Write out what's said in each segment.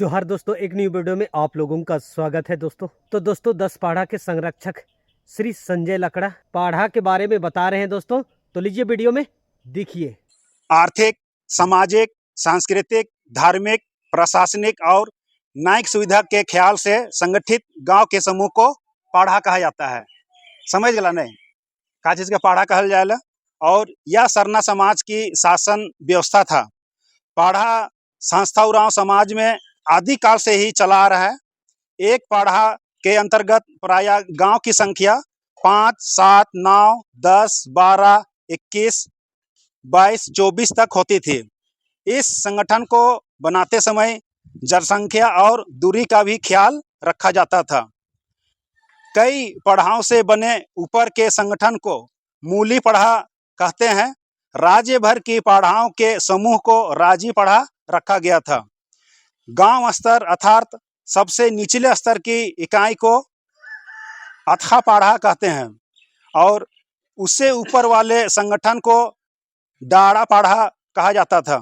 जोहार दोस्तों, एक न्यू वीडियो में आप लोगों का स्वागत है दोस्तों। तो दोस्तों 10 पाढ़ा के संरक्षक श्री संजय लकड़ा पाढ़ा के बारे में बता रहे हैं दोस्तों, तो लीजिए वीडियो में देखिए। आर्थिक, सामाजिक, सांस्कृतिक, धार्मिक, प्रशासनिक और न्यायिक सुविधा के ख्याल से संगठित गांव के समूह को पाढ़ा कहा जाता है। समझ गला नहीं का चीज का पाढ़ा कहल जाएला। और यह सरना समाज की शासन व्यवस्था था। पाढ़ा संस्था उरांव समाज में आदिकाल से ही चला आ रहा है। एक पाढ़ा के अंतर्गत प्राय गांव की संख्या 5, 7, 9, 10, 12, 21, 22, 24 तक होती थी। इस संगठन को बनाते समय जनसंख्या और दूरी का भी ख्याल रखा जाता था। कई पढ़ाओं से बने ऊपर के संगठन को मूली पढ़ा कहते हैं। राज्य भर की पढ़ाओं के समूह को राजी पढ़ा रखा गया था। गांव स्तर अर्थात सबसे निचले स्तर की इकाई को अथा पाढ़ा कहते हैं और उससे ऊपर वाले संगठन को डाड़ा पाढ़ा कहा जाता था।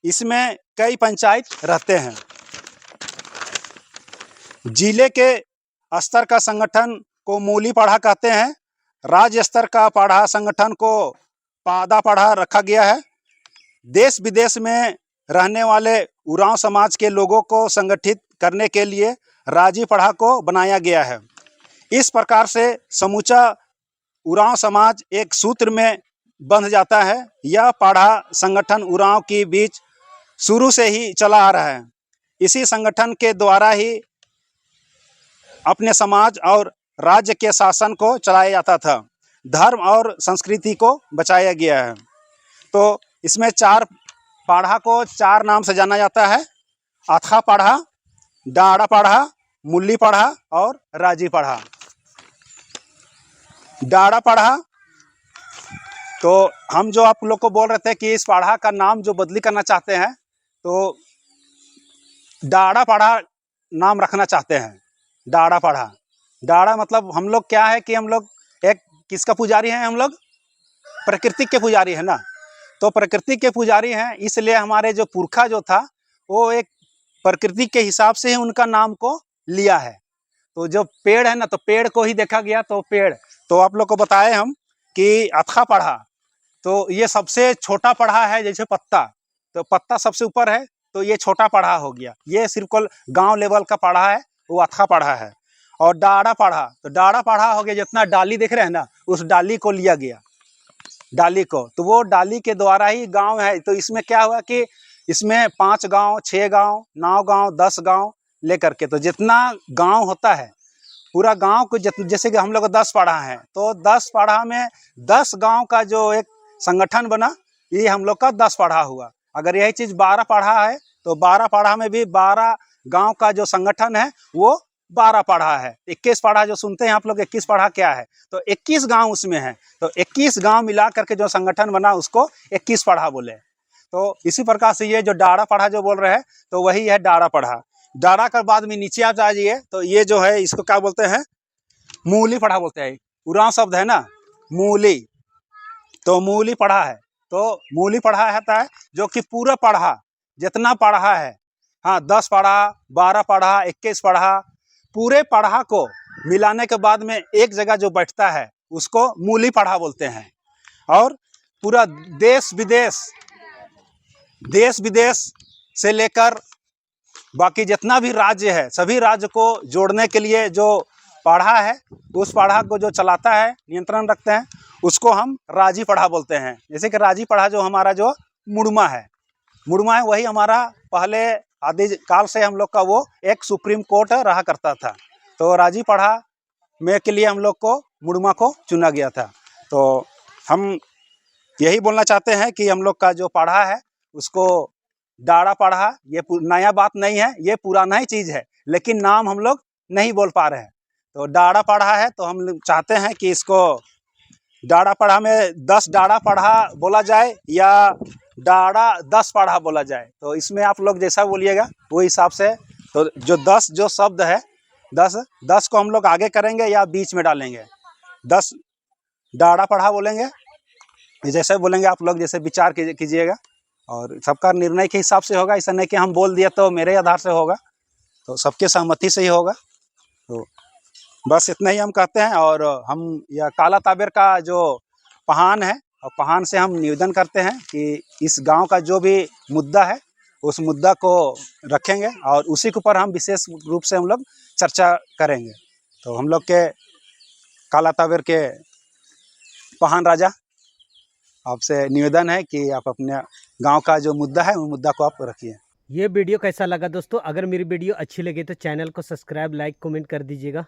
इसमें कई पंचायत रहते हैं। जिले के स्तर का संगठन को मूली पाढ़ा कहते हैं। राज्य स्तर का पाढ़ा संगठन को पादा पाढ़ा रखा गया है। देश विदेश में रहने वाले उरांव समाज के लोगों को संगठित करने के लिए राजी पढ़ा को बनाया गया है। इस प्रकार से समूचा उरांव समाज एक सूत्र में बंध जाता है। यह पाढ़ा संगठन उरांव के बीच शुरू से ही चला आ रहा है। इसी संगठन के द्वारा ही अपने समाज और राज्य के शासन को चलाया जाता था। धर्म और संस्कृति को बचाया गया है। तो इसमें चार पाढ़ा को 4 नाम से जाना जाता है: अथा पाढ़ा, डाड़ा पाढ़ा, मूली पाढ़ा और राजी पाढ़ा। डाड़ा पाढ़ा तो हम जो आप लोग को बोल रहे थे कि इस पाढ़ा का नाम जो बदली करना चाहते हैं, तो डाड़ा पाढ़ा नाम रखना चाहते हैं। डाड़ा पाढ़ा, डाड़ा मतलब हम लोग क्या है कि हम लोग एक किसका पुजारी हैं? हम लोग प्रकृति के पुजारी है ना। तो प्रकृति के पुजारी हैं, इसलिए हमारे जो पुरखा जो था वो एक प्रकृति के हिसाब से ही उनका नाम को लिया है। तो जो पेड़ है ना, तो पेड़ को ही देखा गया। तो पेड़ तो आप लोग को बताए हम कि अथा पढ़ा, तो ये सबसे छोटा पढ़ा है। जैसे पत्ता, तो पत्ता सबसे ऊपर है, तो ये छोटा पढ़ा हो गया। ये सिर्फ कुल गांव लेवल का पढ़ा है, वो अथा पढ़ा है। और डाड़ा पढ़ा, तो डाड़ा पढ़ा हो गया, जितना डाली देख रहे हैं ना, उस डाली को लिया गया, डाली को। तो वो डाली के द्वारा ही गांव है। तो इसमें क्या हुआ कि इसमें 5 गांव, 6 गांव, 9 गांव, 10 गांव लेकर के, तो जितना गांव होता है पूरा गांव को, जैसे कि हम लोग 10 पाढ़ा है, तो 10 पाढ़ा में 10 गांव का जो एक संगठन बना, ये हम लोग का 10 पाढ़ा हुआ। अगर यही चीज 12 पाढ़ा है, तो 12 पाढ़ा में भी 12 गांव का जो संगठन है वो 12 पाढ़ा है। 21 पाढ़ा जो सुनते हैं आप लोग, 21 पाढ़ा क्या है? तो 21 गांव उसमें है। तो 21 गांव मिला करके जो संगठन बना उसको 21 पाढ़ा बोले। तो इसी प्रकार से ये जो डाड़ा पाढ़ा जो बोल रहे हैं, तो वही है डाड़ा पाढ़ा। डाड़ा के बाद में नीचे आप जाइए, तो ये जो है इसको क्या बोलते हैं? मूली पढ़ा बोलते हैं। उरांव शब्द है ना, मूली। तो मूली पढ़ा है। तो मूली पढ़ा रहता है जो कि पूरा पढ़ा जितना पढ़ा है, हाँ, 10 पढ़ा, 12 पढ़ा, 21 पढ़ा, पूरे पढ़ा को मिलाने के बाद में एक जगह जो बैठता है उसको मूली पढ़ा बोलते हैं। और पूरा देश विदेश से लेकर बाकी जितना भी राज्य है, सभी राज्य को जोड़ने के लिए जो पढ़ा है, उस पढ़ा को जो चलाता है, नियंत्रण रखते हैं, उसको हम राजी पढ़ा बोलते हैं। जैसे कि राजी पढ़ा जो हमारा जो मुड़मा है, वही हमारा पहले आदि काल से हम लोग का वो एक सुप्रीम कोर्ट रहा करता था। तो राजी पढ़ा में के लिए हम लोग को मुड़मा को चुना गया था। तो हम यही बोलना चाहते हैं कि हम लोग का जो पढ़ा है उसको डाड़ा पढ़ा, ये नया बात नहीं है, ये पुराना ही चीज़ है, लेकिन नाम हम लोग नहीं बोल पा रहे हैं। तो डाड़ा पढ़ा है, तो हम चाहते हैं कि इसको डाड़ा पढ़ा में 10 डाड़ा पढ़ा बोला जाए या डाड़ा 10 पढ़ा बोला जाए। तो इसमें आप लोग जैसा बोलिएगा वो हिसाब से। तो जो 10 जो शब्द है, 10 को हम लोग आगे करेंगे या बीच में डालेंगे। 10 डाड़ा पढ़ा बोलेंगे, जैसे बोलेंगे आप लोग, जैसे विचार कीजिएगा। और सबका निर्णय के हिसाब से होगा। ऐसा नहीं कि हम बोल दिए तो मेरे आधार से होगा, तो सबके सहमति से ही होगा। तो बस इतना ही हम कहते हैं। और हम यह काला ताबेर का जो पहान है, और पहान से हम निवेदन करते हैं कि इस गांव का जो भी मुद्दा है उस मुद्दा को रखेंगे और उसी के ऊपर हम विशेष रूप से हम लोग चर्चा करेंगे। तो हम लोग के काला ताबेर के पहान राजा, आपसे निवेदन है कि आप अपने गांव का जो मुद्दा है उस मुद्दा को आप रखिए। ये वीडियो कैसा लगा दोस्तों? अगर मेरी वीडियो अच्छी लगी तो चैनल को सब्सक्राइब, लाइक, कमेंट कर दीजिएगा।